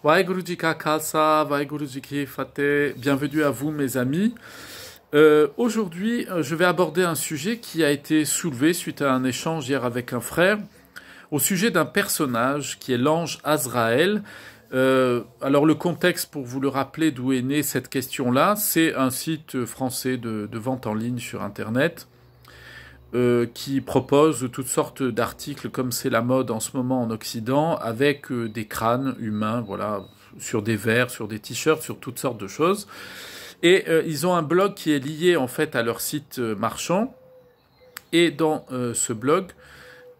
Waheguruji ka Khalsa, Waheguruji ki Fateh, bienvenue à vous mes amis. Aujourd'hui, je vais aborder un sujet qui a été soulevé suite à un échange hier avec un frère, au sujet d'un personnage qui est l'ange Azraël. Alors le contexte, pour vous le rappeler d'où est née cette question-là, c'est un site français de vente en ligne sur Internet qui propose toutes sortes d'articles, comme c'est la mode en ce moment en Occident, avec des crânes humains, voilà, sur des verres, sur des t-shirts, sur toutes sortes de choses. Et ils ont un blog qui est lié en fait à leur site marchand. Et dans ce blog,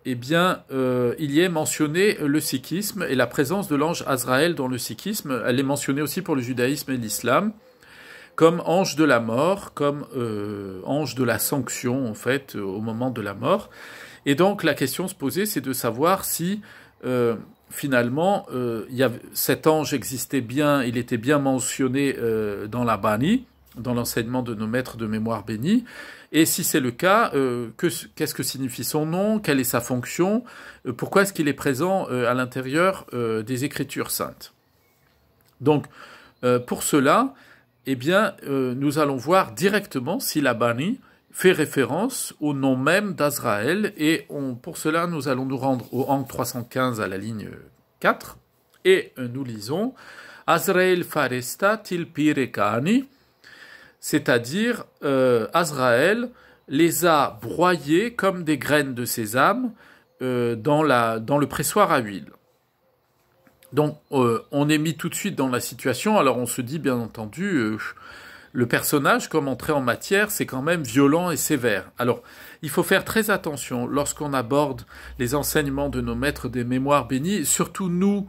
eh bien, il y est mentionné le sikhisme et la présence de l'ange Azraël dans le sikhisme. Elle est mentionnée aussi pour le judaïsme et l'islam, comme ange de la mort, comme ange de la sanction, en fait, au moment de la mort. Et donc, la question se posait, c'est de savoir si, finalement, cet ange existait bien, il était bien mentionné dans la Bani, dans l'enseignement de nos maîtres de mémoire bénis, et si c'est le cas, qu'est-ce que signifie son nom, quelle est sa fonction, pourquoi est-ce qu'il est présent à l'intérieur des Écritures saintes. Donc, pour cela, eh bien, nous allons voir directement si la Bani fait référence au nom même d'Azraël, et pour cela, nous allons nous rendre au Angle 315 à la ligne 4, et nous lisons « Azraël faresta tilpirekani », c'est-à-dire Azraël les a broyés comme des graines de sésame dans le pressoir à huile. Donc, on est mis tout de suite dans la situation. Alors, on se dit, bien entendu, le personnage, comme entrée en matière, c'est quand même violent et sévère. Alors, il faut faire très attention lorsqu'on aborde les enseignements de nos maîtres des mémoires bénis, surtout nous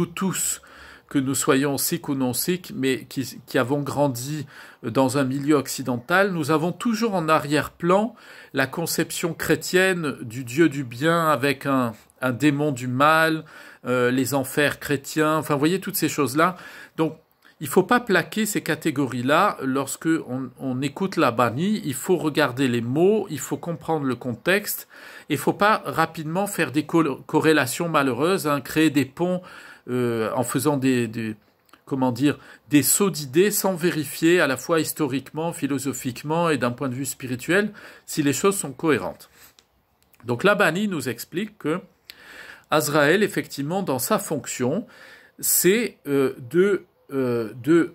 tous, que nous soyons sikhs ou non sikhs, mais qui avons grandi dans un milieu occidental, nous avons toujours en arrière-plan la conception chrétienne du Dieu du bien avec un démon du mal, les enfers chrétiens, enfin, vous voyez toutes ces choses-là. Donc, il ne faut pas plaquer ces catégories-là lorsque on écoute la Bani. Il faut regarder les mots, il faut comprendre le contexte, et il ne faut pas rapidement faire des corrélations malheureuses, créer des ponts en faisant des sauts d'idées sans vérifier à la fois historiquement, philosophiquement et d'un point de vue spirituel si les choses sont cohérentes. Donc la Bani nous explique que Azraël, effectivement, dans sa fonction, c'est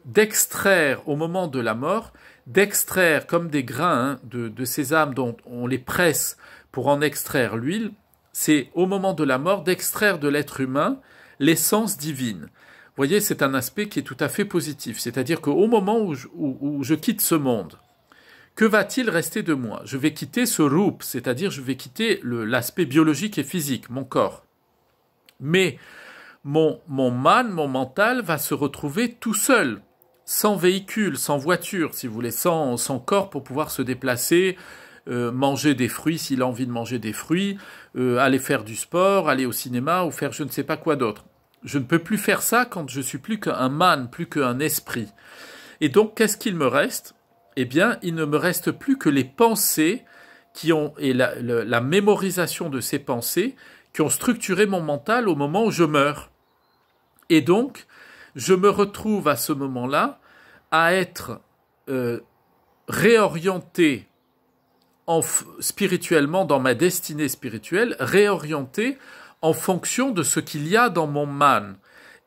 d'extraire, au moment de la mort, d'extraire comme des grains de sésame dont on les presse pour en extraire l'huile, c'est au moment de la mort d'extraire de l'être humain l'essence divine. Vous voyez, c'est un aspect qui est tout à fait positif, c'est-à-dire qu'au moment où je quitte ce monde, que va-t-il rester de moi? Je vais quitter ce rup, c'est-à-dire je vais quitter l'aspect biologique et physique, mon corps. Mais mon mental va se retrouver tout seul, sans véhicule, sans voiture, si vous voulez, sans corps pour pouvoir se déplacer, manger des fruits s'il a envie de manger des fruits, aller faire du sport, aller au cinéma ou faire je ne sais pas quoi d'autre. Je ne peux plus faire ça quand je suis plus qu'un man, plus qu'un esprit. Et donc, qu'est-ce qu'il me reste? Eh bien, il ne me reste plus que les pensées et la mémorisation de ces pensées qui ont structuré mon mental au moment où je meurs. Et donc, je me retrouve à ce moment-là à être réorienté spirituellement dans ma destinée spirituelle, réorienté en fonction de ce qu'il y a dans mon man.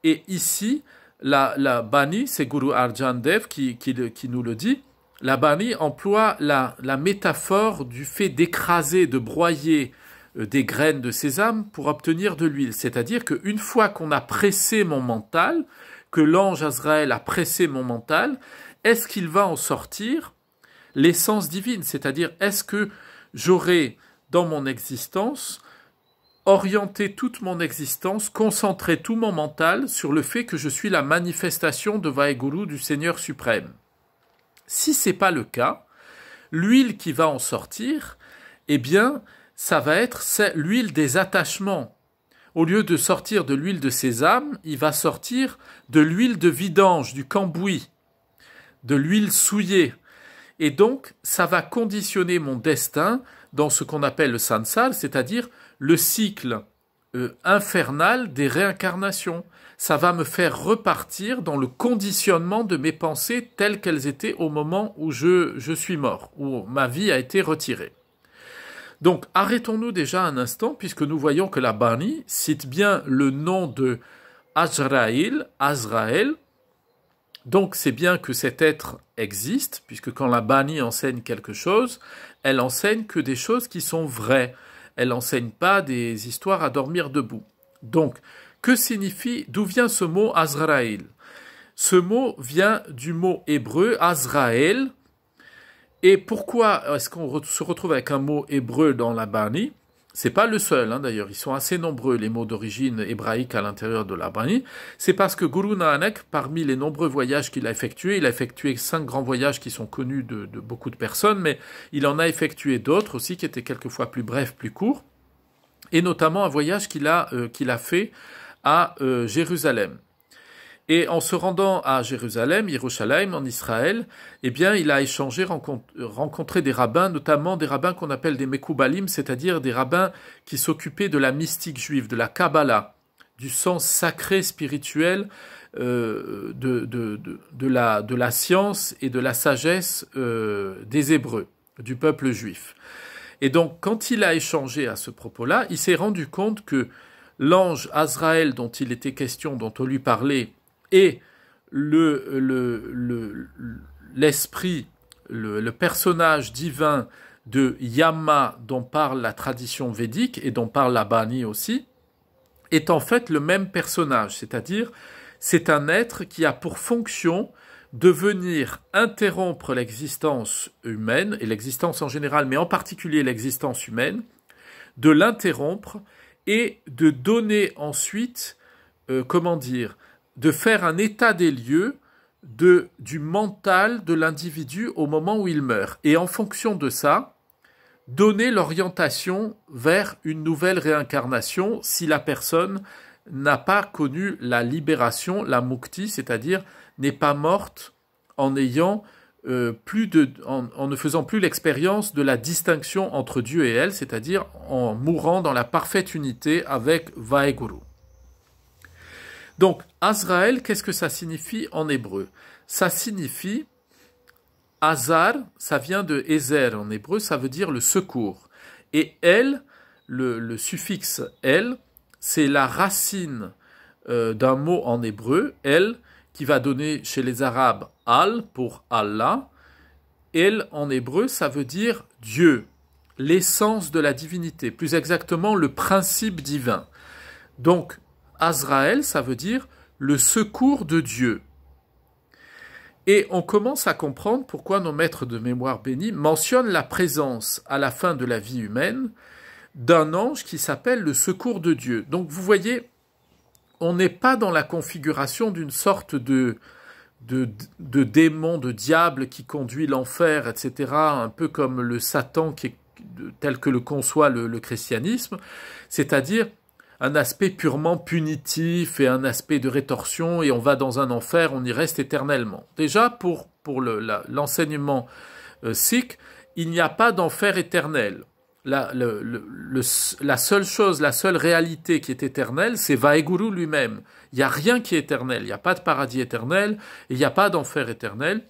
Et ici, la Bani, c'est Guru Arjan Dev qui nous le dit, la Bani emploie la métaphore du fait d'écraser, de broyer des graines de sésame pour obtenir de l'huile. C'est-à-dire qu'une fois qu'on a pressé mon mental, que l'ange Azraël a pressé mon mental, est-ce qu'il va en sortir l'essence divine? C'est-à-dire, est-ce que j'aurai dans mon existence orienté toute mon existence, concentré tout mon mental sur le fait que je suis la manifestation de Vaheguru, du Seigneur suprême? Si c'est pas le cas, l'huile qui va en sortir, eh bien, ça va être l'huile des attachements. Au lieu de sortir de l'huile de sésame, il va sortir de l'huile de vidange, du cambouis, de l'huile souillée. Et donc, ça va conditionner mon destin dans ce qu'on appelle le sansar, c'est-à-dire le cycle infernal des réincarnations. ça va me faire repartir dans le conditionnement de mes pensées telles qu'elles étaient au moment où je suis mort, où ma vie a été retirée. Donc, arrêtons-nous déjà un instant, puisque nous voyons que la Bani cite bien le nom de Azraël. Donc, c'est bien que cet être existe, puisque quand la Bani enseigne quelque chose, elle enseigne que des choses qui sont vraies. Elle n'enseigne pas des histoires à dormir debout. Donc, que signifie, d'où vient ce mot Azraël? Ce mot vient du mot hébreu Azraël. Et pourquoi est-ce qu'on se retrouve avec un mot hébreu dans la Bani? C'est pas le seul, d'ailleurs, ils sont assez nombreux, les mots d'origine hébraïque à l'intérieur de la Bani. C'est parce que Guru Nanak, parmi les nombreux voyages qu'il a effectués, il a effectué 5 grands voyages qui sont connus de beaucoup de personnes, mais il en a effectué d'autres aussi qui étaient quelquefois plus brefs, plus courts, et notamment un voyage qu'il a fait à Jérusalem. Et en se rendant à Jérusalem, Yerushalayim, en Israël, eh bien, il a échangé, rencontré des rabbins, notamment des rabbins qu'on appelle des Mekoubalim, c'est-à-dire des rabbins qui s'occupaient de la mystique juive, de la Kabbalah, du sens sacré spirituel de la science et de la sagesse des Hébreux, du peuple juif. Et donc, quand il a échangé à ce propos-là, il s'est rendu compte que l'ange Azraël dont il était question, dont on lui parlait, et l'esprit, le personnage divin de Yama dont parle la tradition védique et dont parle la Bani aussi, est en fait le même personnage, c'est-à-dire c'est un être qui a pour fonction de venir interrompre l'existence humaine, et l'existence en général, mais en particulier l'existence humaine, de l'interrompre et de donner ensuite, de faire un état des lieux du mental de l'individu au moment où il meurt. Et en fonction de ça, donner l'orientation vers une nouvelle réincarnation si la personne n'a pas connu la libération, la mukti, c'est-à-dire n'est pas morte en ayant en ne faisant plus l'expérience de la distinction entre Dieu et elle, c'est-à-dire en mourant dans la parfaite unité avec Vaheguru. Donc, Azraël, qu'est-ce que ça signifie en hébreu? Ça signifie, Azar, ça vient de Ezer en hébreu, ça veut dire le secours. Et El, le suffixe El, c'est la racine d'un mot en hébreu, El, qui va donner chez les Arabes Al pour Allah. El en hébreu, ça veut dire Dieu, l'essence de la divinité, plus exactement le principe divin. Donc, Azraël, ça veut dire le secours de Dieu. Et on commence à comprendre pourquoi nos maîtres de mémoire bénis mentionnent la présence à la fin de la vie humaine d'un ange qui s'appelle le secours de Dieu. Donc vous voyez, on n'est pas dans la configuration d'une sorte de démon, de diable qui conduit l'enfer, etc., un peu comme le Satan tel que le conçoit le christianisme, c'est-à-dire un aspect purement punitif et un aspect de rétorsion, et on va dans un enfer, on y reste éternellement. Déjà, pour l'enseignement sikh, il n'y a pas d'enfer éternel. La seule chose, la seule réalité qui est éternelle, c'est Vaheguru lui-même. Il n'y a rien qui est éternel, il n'y a pas de paradis éternel, et il n'y a pas d'enfer éternel.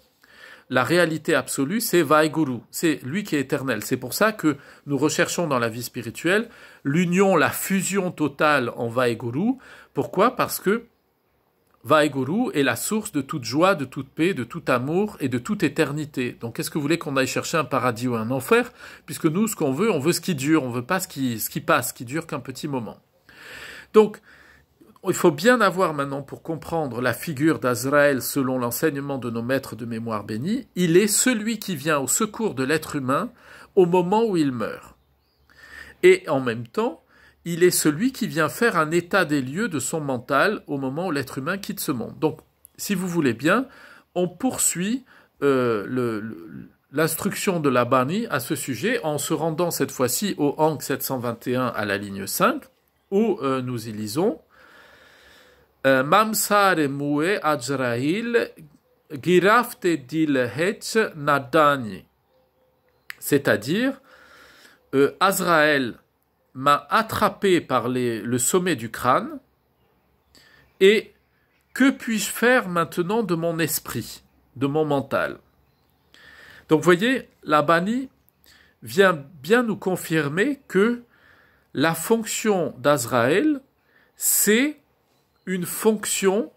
La réalité absolue, c'est Vaheguru, c'est lui qui est éternel. C'est pour ça que nous recherchons dans la vie spirituelle l'union, la fusion totale en Vaheguru. Pourquoi? Parce que Vaheguru est la source de toute joie, de toute paix, de tout amour et de toute éternité. Donc qu'est-ce que vous voulez qu'on aille chercher un paradis ou un enfer? Puisque nous, ce qu'on veut, on veut ce qui dure, on veut pas ce qui passe, ce qui dure qu'un petit moment. Donc, il faut bien avoir maintenant pour comprendre la figure d'Azraël selon l'enseignement de nos maîtres de mémoire bénis. Il est celui qui vient au secours de l'être humain au moment où il meurt. Et en même temps, il est celui qui vient faire un état des lieux de son mental au moment où l'être humain quitte ce monde. Donc, si vous voulez bien, on poursuit l'instruction de la Bani à ce sujet en se rendant cette fois-ci au Ankh 721 à la ligne 5, où nous y lisons Mamsare mue Azraïl girafte dil hetz nadani. C'est-à-dire, Azraël m'a attrapé par le sommet du crâne et que puis-je faire maintenant de mon esprit, de mon mental? Donc, vous voyez, la Bani vient bien nous confirmer que la fonction d'Azraël, c'est une fonction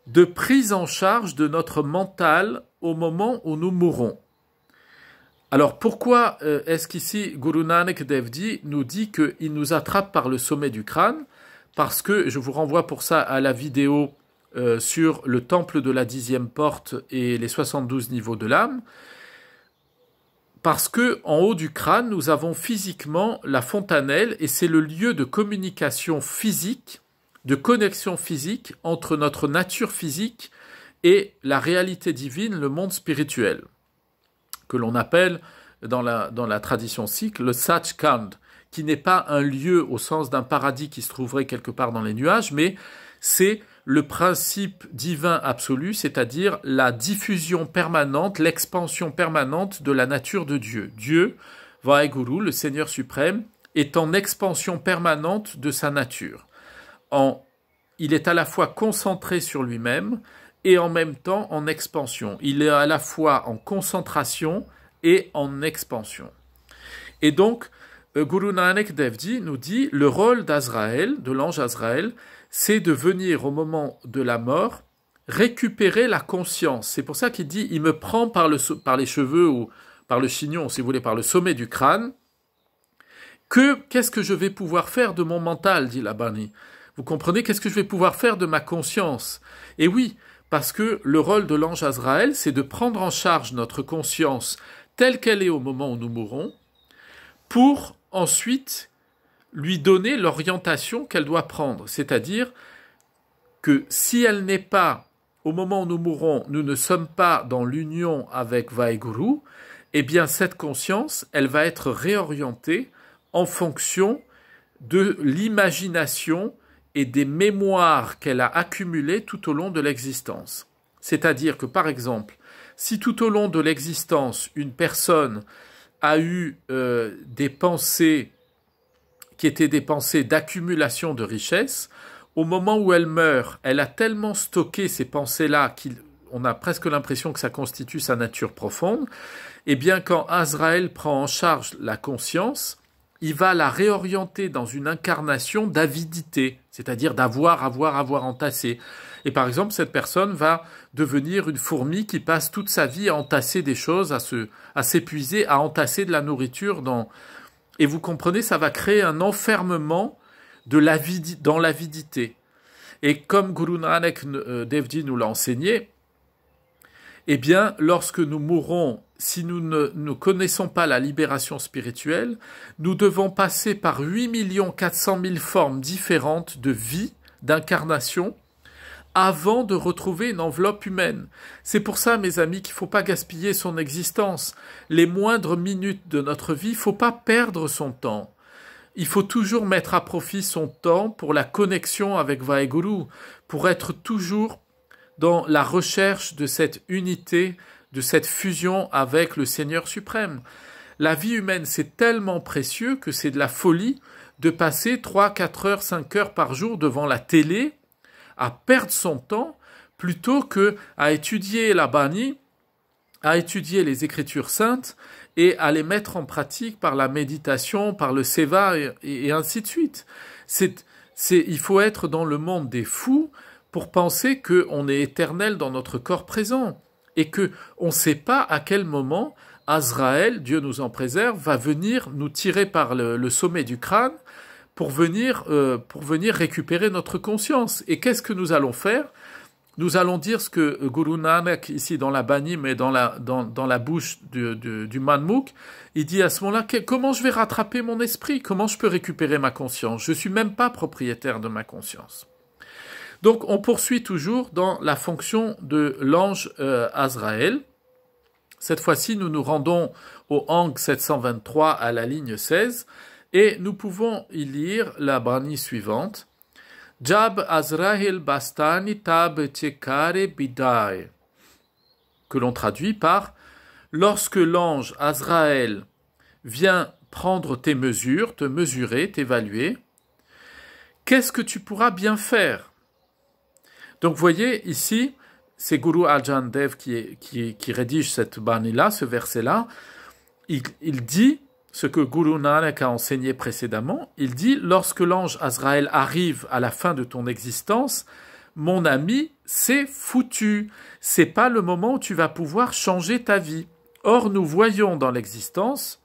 de prise en charge de notre mental au moment où nous mourrons. Alors pourquoi est-ce qu'ici Guru Nanak Dev Ji nous dit qu'il nous attrape par le sommet du crâne? Parce que je vous renvoie pour ça à la vidéo sur le temple de la 10e porte et les 72 niveaux de l'âme. Parce que en haut du crâne, nous avons physiquement la fontanelle et c'est le lieu de communication physique, de connexion physique entre notre nature physique et la réalité divine, le monde spirituel, que l'on appelle dans la tradition sikh le Sachkhand, qui n'est pas un lieu au sens d'un paradis qui se trouverait quelque part dans les nuages, mais c'est le principe divin absolu, c'est-à-dire la diffusion permanente, l'expansion permanente de la nature de Dieu. Dieu, Vaheguru, le Seigneur suprême, est en expansion permanente de sa nature. Il est à la fois concentré sur lui-même et en même temps en expansion. Il est à la fois en concentration et en expansion. Et donc, Guru Nanak Dev Ji nous dit, le rôle d'Azraël, de l'ange Azraël, c'est de venir au moment de la mort récupérer la conscience. C'est pour ça qu'il dit, il me prend par les cheveux ou par le chignon, si vous voulez, par le sommet du crâne. Qu'est-ce que je vais pouvoir faire de mon mental, dit la Bani. Vous comprenez, qu'est-ce que je vais pouvoir faire de ma conscience? Et oui, parce que le rôle de l'ange Azraël, c'est de prendre en charge notre conscience telle qu'elle est au moment où nous mourrons, pour ensuite lui donner l'orientation qu'elle doit prendre. C'est-à-dire que si elle n'est pas, au moment où nous mourrons, nous ne sommes pas dans l'union avec Vaheguru, eh bien cette conscience, elle va être réorientée en fonction de l'imagination et des mémoires qu'elle a accumulées tout au long de l'existence. C'est-à-dire que, par exemple, si tout au long de l'existence, une personne a eu des pensées qui étaient des pensées d'accumulation de richesses, au moment où elle meurt, elle a tellement stocké ces pensées-là qu'on a presque l'impression que ça constitue sa nature profonde, et bien quand Azraël prend en charge la conscience, il va la réorienter dans une incarnation d'avidité, c'est-à-dire d'avoir entassé. Et par exemple, cette personne va devenir une fourmi qui passe toute sa vie à entasser des choses, à s'épuiser, à entasser de la nourriture Et vous comprenez, ça va créer un enfermement dans l'avidité. Et comme Guru Nanak Dev Ji nous l'a enseigné, eh bien, lorsque nous mourrons, si nous ne connaissons pas la libération spirituelle, nous devons passer par 8 400 000 formes différentes de vie, d'incarnation, avant de retrouver une enveloppe humaine. C'est pour ça, mes amis, qu'il ne faut pas gaspiller son existence. Les moindres minutes de notre vie, il ne faut pas perdre son temps. Il faut toujours mettre à profit son temps pour la connexion avec Vaheguru, pour être toujours dans la recherche de cette unité, de cette fusion avec le Seigneur suprême. La vie humaine, c'est tellement précieux que c'est de la folie de passer 3, 4 heures, 5 heures par jour devant la télé, à perdre son temps, plutôt que à étudier la Bani, à étudier les Écritures saintes, et à les mettre en pratique par la méditation, par le seva, et ainsi de suite. Il faut être dans le monde des fous pour penser qu'on est éternel dans notre corps présent, et qu'on ne sait pas à quel moment Azraël, Dieu nous en préserve, va venir nous tirer par le sommet du crâne pour venir récupérer notre conscience. Et qu'est-ce que nous allons faire? Nous allons dire ce que Guru Nanak, ici dans la Bani, mais dans la bouche du Manmukh, il dit à ce moment-là, comment je vais rattraper mon esprit? Comment je peux récupérer ma conscience? Je ne suis même pas propriétaire de ma conscience. Donc on poursuit toujours dans la fonction de l'ange Azraël. Cette fois-ci, nous nous rendons au Ang 723 à la ligne 16, et nous pouvons y lire la Bani suivante. Jab Azrael Bastani Tab Chekare Bidai, que l'on traduit par lorsque l'ange Azraël vient prendre tes mesures, te mesurer, t'évaluer, qu'est-ce que tu pourras bien faire? Donc, vous voyez, ici, c'est Guru Arjan Dev qui rédige cette bani-là, ce verset-là. Il dit ce que Guru Nanak a enseigné précédemment. Il dit, lorsque l'ange Azraël arrive à la fin de ton existence, mon ami, c'est foutu. C'est pas le moment où tu vas pouvoir changer ta vie. Or, nous voyons dans l'existence,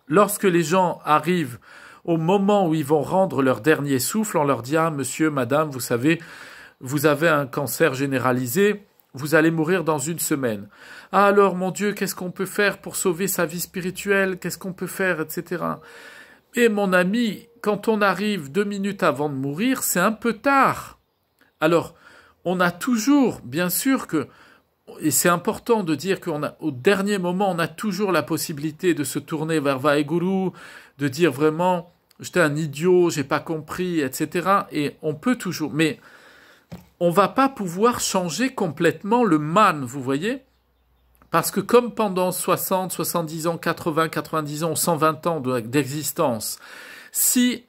lorsque les gens arrivent au moment où ils vont rendre leur dernier souffle, on leur dit, ah, monsieur, madame, vous savez, vous avez un cancer généralisé, vous allez mourir dans 1 semaine. Ah alors, mon Dieu, qu'est-ce qu'on peut faire pour sauver sa vie spirituelle? Qu'est-ce qu'on peut faire, etc. Et mon ami, quand on arrive 2 minutes avant de mourir, c'est un peu tard. Alors, on a toujours, bien sûr que, et c'est important de dire qu'au dernier moment, on a toujours la possibilité de se tourner vers Vaheguru, de dire vraiment, j'étais un idiot, j'ai pas compris, etc. Et on peut toujours, mais on va pas pouvoir changer complètement le man, vous voyez? Parce que comme pendant 60, 70 ans, 80, 90 ans, 120 ans d'existence, si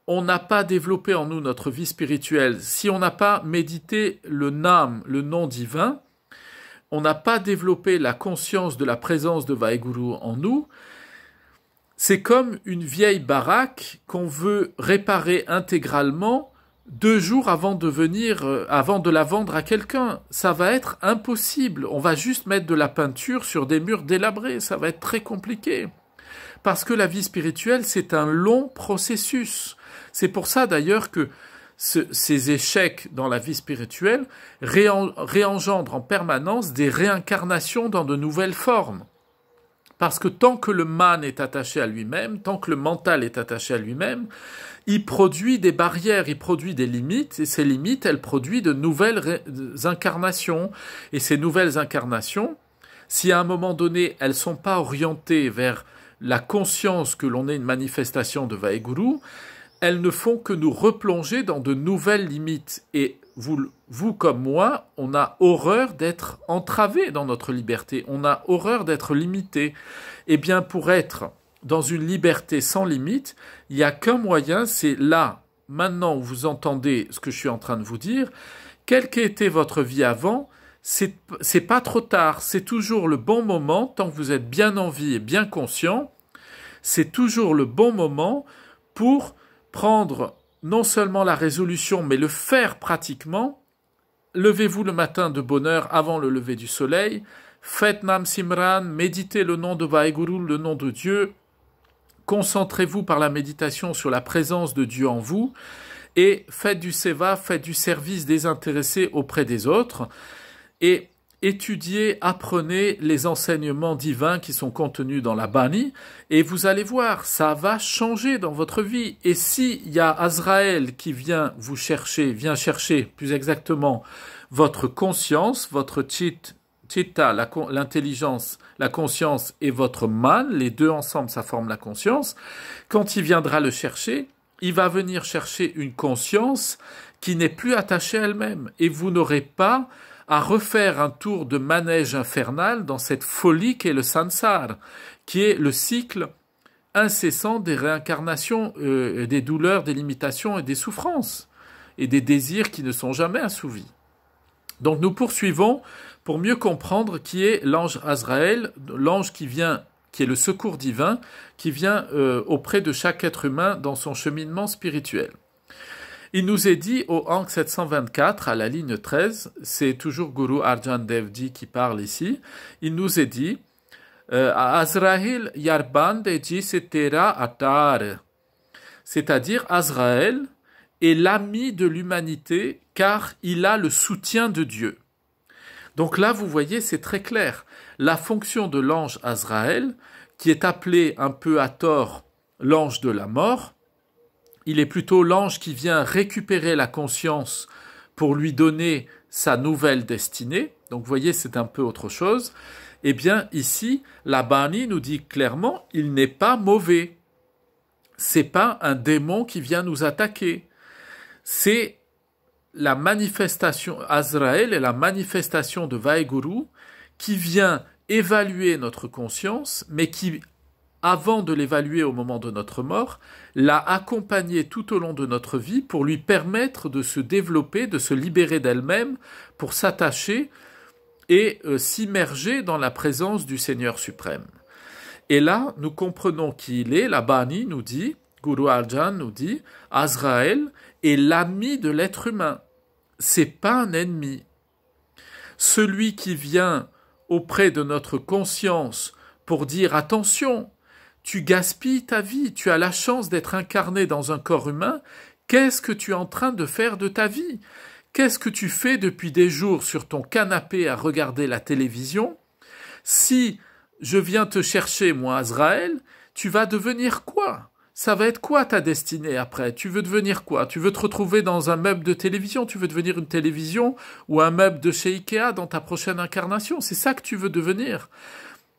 on n'a pas développé en nous notre vie spirituelle, si on n'a pas médité le Nam, le nom divin, on n'a pas développé la conscience de la présence de Vaheguru en nous, c'est comme une vieille baraque qu'on veut réparer intégralement 2 jours avant de la vendre à quelqu'un. Ça va être impossible. On va juste mettre de la peinture sur des murs délabrés. Ça va être très compliqué. Parce que la vie spirituelle, c'est un long processus. C'est pour ça d'ailleurs que ces échecs dans la vie spirituelle réengendrent en permanence des réincarnations dans de nouvelles formes. Parce que tant que le man est attaché à lui-même, tant que le mental est attaché à lui-même, il produit des barrières, il produit des limites, et ces limites, elles produisent de nouvelles incarnations. Et ces nouvelles incarnations, si à un moment donné, elles ne sont pas orientées vers la conscience que l'on est une manifestation de Vaheguru, elles ne font que nous replonger dans de nouvelles limites. Et vous comme moi, on a horreur d'être entravé dans notre liberté, on a horreur d'être limité. Eh bien, pour être dans une liberté sans limite, il n'y a qu'un moyen, c'est là, maintenant où vous entendez ce que je suis en train de vous dire, quelle qu'ait été votre vie avant, c'est pas trop tard, c'est toujours le bon moment, tant que vous êtes bien en vie et bien conscient, c'est toujours le bon moment pour prendre non seulement la résolution, mais le faire pratiquement. Levez-vous le matin de bonne heure avant le lever du soleil, faites Nam Simran, méditez le nom de Vaheguru, le nom de Dieu, concentrez-vous par la méditation sur la présence de Dieu en vous, et faites du seva, faites du service désintéressé auprès des autres, et étudiez, apprenez les enseignements divins qui sont contenus dans la Bani, et vous allez voir, ça va changer dans votre vie. Et s'il y a Azraël qui vient chercher plus exactement votre conscience, votre chitta, l'intelligence, la conscience et votre man, les deux ensemble ça forme la conscience, quand il viendra le chercher, il va venir chercher une conscience qui n'est plus attachée à elle-même, et vous n'aurez pas à refaire un tour de manège infernal dans cette folie qu'est le sansar, qui est le cycle incessant des réincarnations, des douleurs, des limitations et des souffrances, et des désirs qui ne sont jamais assouvis. Donc nous poursuivons pour mieux comprendre qui est l'ange Azraël, l'ange qui est le secours divin, qui vient auprès de chaque être humain dans son cheminement spirituel. Il nous est dit au Ankh 724, à la ligne 13, c'est toujours Guru Arjan Devji qui parle ici, il nous est dit Azraël Yarband Setera Atar, c'est-à-dire Azraël est l'ami de l'humanité car il a le soutien de Dieu. Donc là, vous voyez, c'est très clair. La fonction de l'ange Azraël, qui est appelé un peu à tort l'ange de la mort, il est plutôt l'ange qui vient récupérer la conscience pour lui donner sa nouvelle destinée. Donc vous voyez, c'est un peu autre chose. Eh bien ici, la Bani nous dit clairement, il n'est pas mauvais. C'est pas un démon qui vient nous attaquer. C'est la manifestation, Azraël est la manifestation de Vaheguru qui vient évaluer notre conscience, mais qui avant de l'évaluer au moment de notre mort, l'a accompagnée tout au long de notre vie pour lui permettre de se développer, de se libérer d'elle-même, pour s'attacher et s'immerger dans la présence du Seigneur suprême. Et là, nous comprenons qui il est. La Bani nous dit, Guru Arjan nous dit, Azraël est l'ami de l'être humain. C'est pas un ennemi. Celui qui vient auprès de notre conscience pour dire attention, tu gaspilles ta vie, tu as la chance d'être incarné dans un corps humain, qu'est-ce que tu es en train de faire de ta vie? Qu'est-ce que tu fais depuis des jours sur ton canapé à regarder la télévision? Si je viens te chercher, moi, Azraël, tu vas devenir quoi? Ça va être quoi ta destinée après? Tu veux devenir quoi? Tu veux te retrouver dans un meuble de télévision? Tu veux devenir une télévision ou un meuble de chez Ikea dans ta prochaine incarnation? C'est ça que tu veux devenir.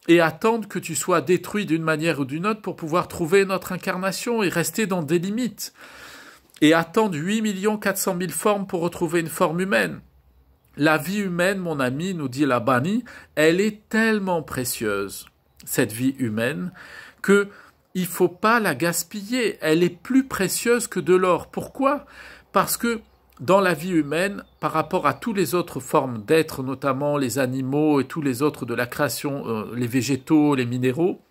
Et attendre que tu sois détruit d'une manière ou d'une autre pour pouvoir trouver notre incarnation et rester dans des limites. Et attendre 8 400 000 formes pour retrouver une forme humaine. La vie humaine, mon ami, nous dit la Bani, elle est tellement précieuse, cette vie humaine, que il faut pas la gaspiller. Elle est plus précieuse que de l'or. Pourquoi? Parce que dans la vie humaine, par rapport à toutes les autres formes d'êtres, notamment les animaux et tous les autres de la création, les végétaux, les minéraux,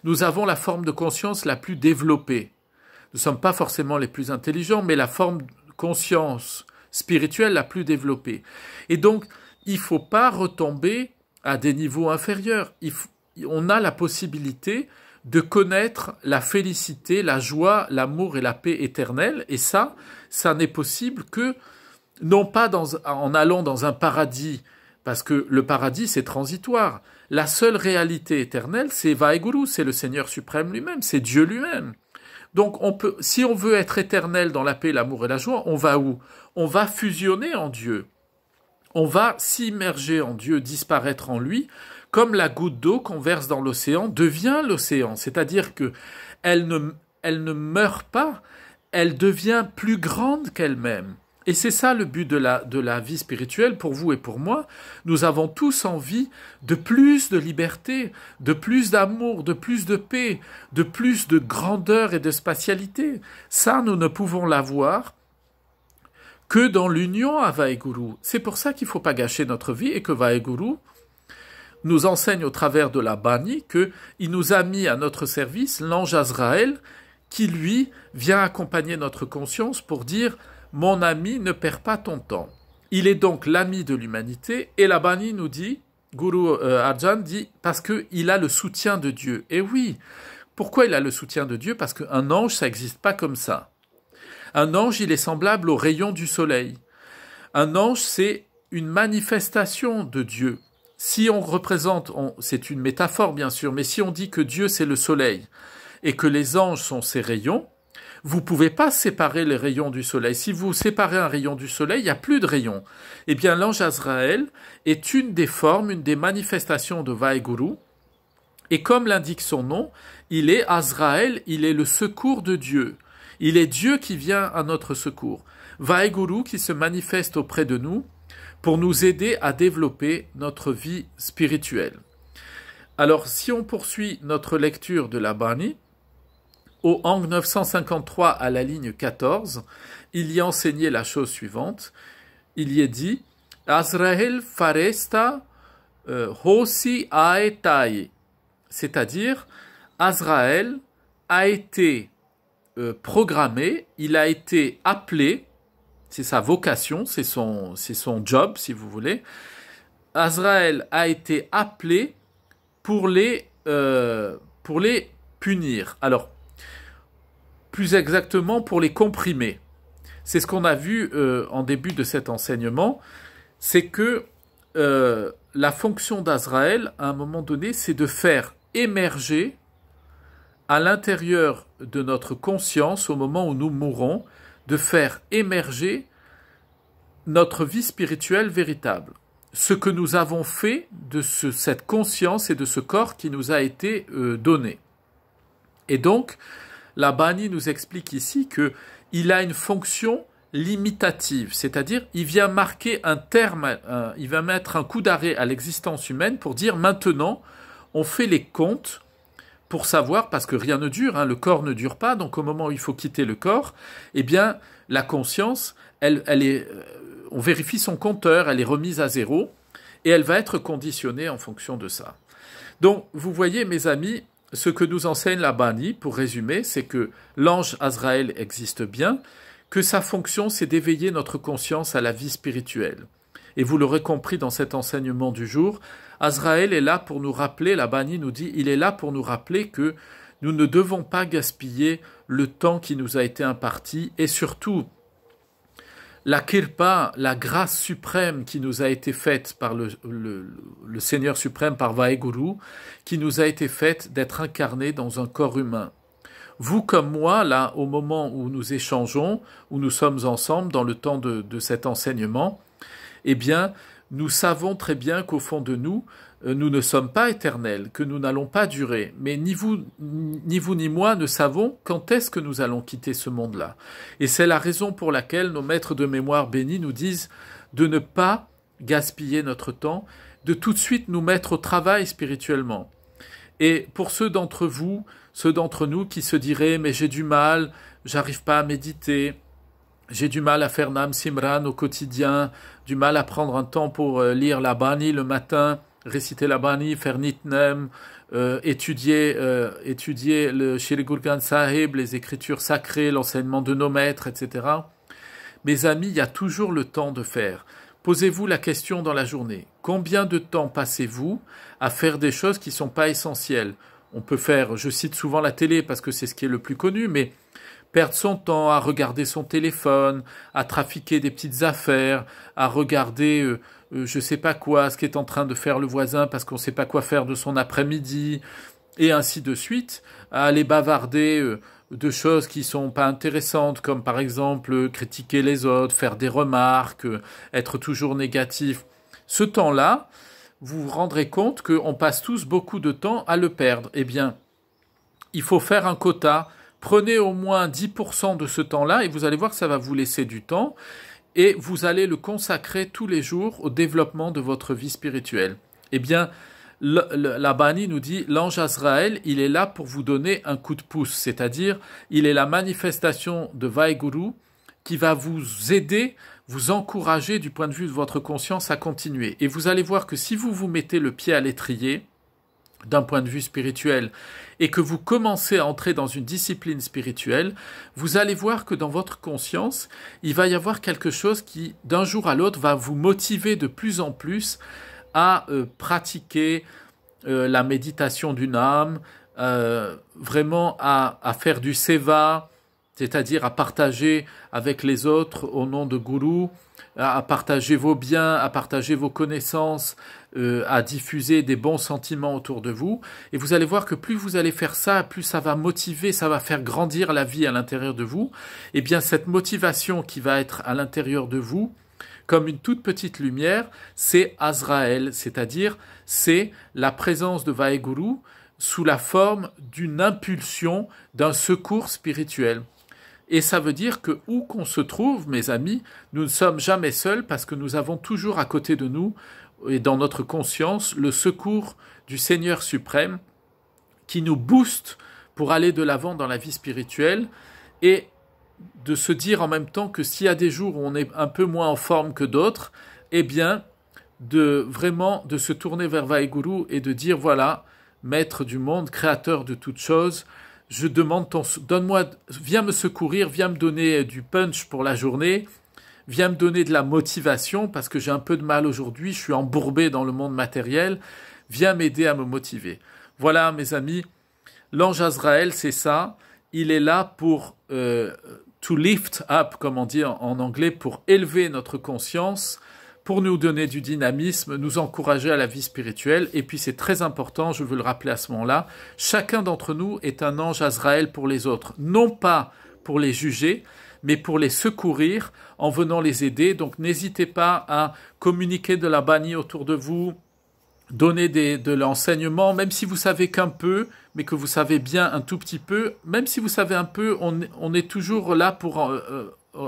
nous avons la forme de conscience la plus développée. Nous ne sommes pas forcément les plus intelligents, mais la forme de conscience spirituelle la plus développée. Et donc, il ne faut pas retomber à des niveaux inférieurs. On a la possibilité de connaître la félicité, la joie, l'amour et la paix éternelle. Et ça n'est possible que, non pas en allant dans un paradis, parce que le paradis, c'est transitoire. La seule réalité éternelle, c'est Vaheguru, c'est le Seigneur suprême lui-même, c'est Dieu lui-même. Donc, si on veut être éternel dans la paix, l'amour et la joie, on va où? On va fusionner en Dieu. On va s'immerger en Dieu, disparaître en lui, comme la goutte d'eau qu'on verse dans l'océan devient l'océan. C'est-à-dire que elle ne meurt pas, elle devient plus grande qu'elle-même. Et c'est ça le but de la vie spirituelle pour vous et pour moi. Nous avons tous envie de plus de liberté, de plus d'amour, de plus de paix, de plus de grandeur et de spatialité. Ça, nous ne pouvons l'avoir que dans l'union à Vaheguru. C'est pour ça qu'il ne faut pas gâcher notre vie et que Vaheguru nous enseigne au travers de la Bani qu'il nous a mis à notre service l'ange Azraël qui, lui, vient accompagner notre conscience pour dire « Mon ami, ne perds pas ton temps ». Il est donc l'ami de l'humanité et la Bani nous dit, Guru Arjan dit, parce qu'il a le soutien de Dieu. Et oui, pourquoi il a le soutien de Dieu? Parce qu'un ange, ça n'existe pas comme ça. Un ange, il est semblable au rayon du soleil. Un ange, c'est une manifestation de Dieu. Si on représente, c'est une métaphore bien sûr, mais si on dit que Dieu c'est le soleil et que les anges sont ses rayons, vous ne pouvez pas séparer les rayons du soleil. Si vous séparez un rayon du soleil, il n'y a plus de rayons. Eh bien l'ange Azraël est une des formes, une des manifestations de Vaheguru, et comme l'indique son nom, il est Azraël, il est le secours de Dieu. Il est Dieu qui vient à notre secours. Vaheguru qui se manifeste auprès de nous, pour nous aider à développer notre vie spirituelle. Alors, si on poursuit notre lecture de la Bani, au Ang 953 à la ligne 14, il y a enseigné la chose suivante. Il y est dit « Azrael faresta hosi aetai » c'est-à-dire Azraël a été programmé, il a été appelé, c'est sa vocation, c'est son job, si vous voulez. Azraël a été appelé pour les punir. Alors, plus exactement, pour les comprimer. C'est ce qu'on a vu en début de cet enseignement, c'est que la fonction d'Azraël, à un moment donné, c'est de faire émerger à l'intérieur de notre conscience, au moment où nous mourrons, de faire émerger notre vie spirituelle véritable. Ce que nous avons fait de cette conscience et de ce corps qui nous a été donné. Et donc, la Bani nous explique ici qu'il a une fonction limitative, c'est-à-dire il vient marquer un terme, il va mettre un coup d'arrêt à l'existence humaine pour dire maintenant, on fait les comptes pour savoir, parce que rien ne dure, hein, le corps ne dure pas, donc au moment où il faut quitter le corps, eh bien, la conscience, on vérifie son compteur, elle est remise à zéro, et elle va être conditionnée en fonction de ça. Donc, vous voyez, mes amis, ce que nous enseigne la Bani, pour résumer, c'est que l'ange Azraël existe bien, que sa fonction, c'est d'éveiller notre conscience à la vie spirituelle. Et vous l'aurez compris dans cet enseignement du jour, Azraël est là pour nous rappeler, la Bani nous dit, il est là pour nous rappeler que nous ne devons pas gaspiller le temps qui nous a été imparti, et surtout, la kirpa, la grâce suprême qui nous a été faite par le Seigneur suprême, par Vaheguru, qui nous a été faite d'être incarné dans un corps humain. Vous comme moi, là, au moment où nous échangeons, où nous sommes ensemble dans le temps de cet enseignement, eh bien, nous savons très bien qu'au fond de nous, nous ne sommes pas éternels, que nous n'allons pas durer. Mais ni vous ni moi ne savons quand est-ce que nous allons quitter ce monde-là. Et c'est la raison pour laquelle nos maîtres de mémoire bénis nous disent de ne pas gaspiller notre temps, de tout de suite nous mettre au travail spirituellement. Et pour ceux d'entre vous, ceux d'entre nous qui se diraient « mais j'ai du mal, j'arrive pas à méditer », j'ai du mal à faire Nam Simran au quotidien, du mal à prendre un temps pour lire la Bani le matin, réciter la Bani, faire Nitnem, étudier le Shri Guru Granth Sahib, les écritures sacrées, l'enseignement de nos maîtres, etc. Mes amis, il y a toujours le temps de faire. Posez-vous la question dans la journée. Combien de temps passez-vous à faire des choses qui ne sont pas essentielles? On peut faire, je cite souvent la télé parce que c'est ce qui est le plus connu, mais perdre son temps à regarder son téléphone, à trafiquer des petites affaires, à regarder je sais pas quoi, ce qu'est en train de faire le voisin parce qu'on sait pas quoi faire de son après-midi, et ainsi de suite, à aller bavarder de choses qui sont pas intéressantes, comme par exemple critiquer les autres, faire des remarques, être toujours négatif. Ce temps-là, vous vous rendrez compte qu'on passe tous beaucoup de temps à le perdre. Eh bien, il faut faire un quota. Prenez au moins 10% de ce temps-là et vous allez voir que ça va vous laisser du temps et vous allez le consacrer tous les jours au développement de votre vie spirituelle. Eh bien, la Bani nous dit, l'ange Azraël, il est là pour vous donner un coup de pouce, c'est-à-dire, il est la manifestation de Vaheguru qui va vous aider, vous encourager du point de vue de votre conscience à continuer. Et vous allez voir que si vous vous mettez le pied à l'étrier, d'un point de vue spirituel, et que vous commencez à entrer dans une discipline spirituelle, vous allez voir que dans votre conscience, il va y avoir quelque chose qui, d'un jour à l'autre, va vous motiver de plus en plus à pratiquer la méditation d'une âme, vraiment à faire du seva, c'est-à-dire à partager avec les autres au nom de Guru, à partager vos biens, à partager vos connaissances, à diffuser des bons sentiments autour de vous. Et vous allez voir que plus vous allez faire ça, plus ça va motiver, ça va faire grandir la vie à l'intérieur de vous. Et bien cette motivation qui va être à l'intérieur de vous, comme une toute petite lumière, c'est Azraël, c'est-à-dire c'est la présence de Vaheguru sous la forme d'une impulsion, d'un secours spirituel. Et ça veut dire que où qu'on se trouve, mes amis, nous ne sommes jamais seuls parce que nous avons toujours à côté de nous et dans notre conscience le secours du Seigneur suprême qui nous booste pour aller de l'avant dans la vie spirituelle et de se dire en même temps que s'il y a des jours où on est un peu moins en forme que d'autres, eh bien, de se tourner vers Vaheguru et de dire voilà, maître du monde, créateur de toutes choses, je demande viens me secourir, viens me donner du punch pour la journée, viens me donner de la motivation parce que j'ai un peu de mal aujourd'hui, je suis embourbé dans le monde matériel, viens m'aider à me motiver. Voilà mes amis, l'ange Azraël c'est ça, il est là pour to lift up, comme on dit en anglais, pour élever notre conscience, pour nous donner du dynamisme, nous encourager à la vie spirituelle. Et puis c'est très important, je veux le rappeler à ce moment-là, chacun d'entre nous est un ange Azraël pour les autres, non pas pour les juger, mais pour les secourir en venant les aider. Donc n'hésitez pas à communiquer de la Bani autour de vous, donner de l'enseignement, même si vous savez qu'un peu, mais que vous savez bien un tout petit peu, même si vous savez un peu, on est toujours là pour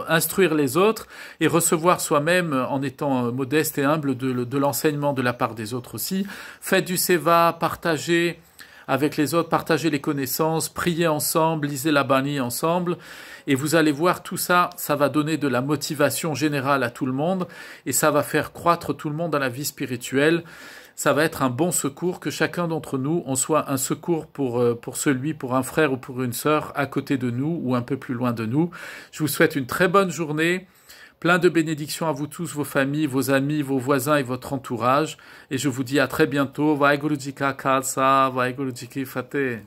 instruire les autres et recevoir soi-même en étant modeste et humble de l'enseignement de la part des autres aussi. Faites du seva, partagez, avec les autres, partagez les connaissances, priez ensemble, lisez la Bani ensemble, et vous allez voir tout ça, ça va donner de la motivation générale à tout le monde, et ça va faire croître tout le monde dans la vie spirituelle. Ça va être un bon secours, que chacun d'entre nous, on soit un secours pour pour un frère ou pour une sœur à côté de nous ou un peu plus loin de nous. Je vous souhaite une très bonne journée, plein de bénédictions à vous tous, vos familles, vos amis, vos voisins et votre entourage. Et je vous dis à très bientôt. Vaheguru Ji Ka Khalsa, Vaheguru Ji Ki Fateh.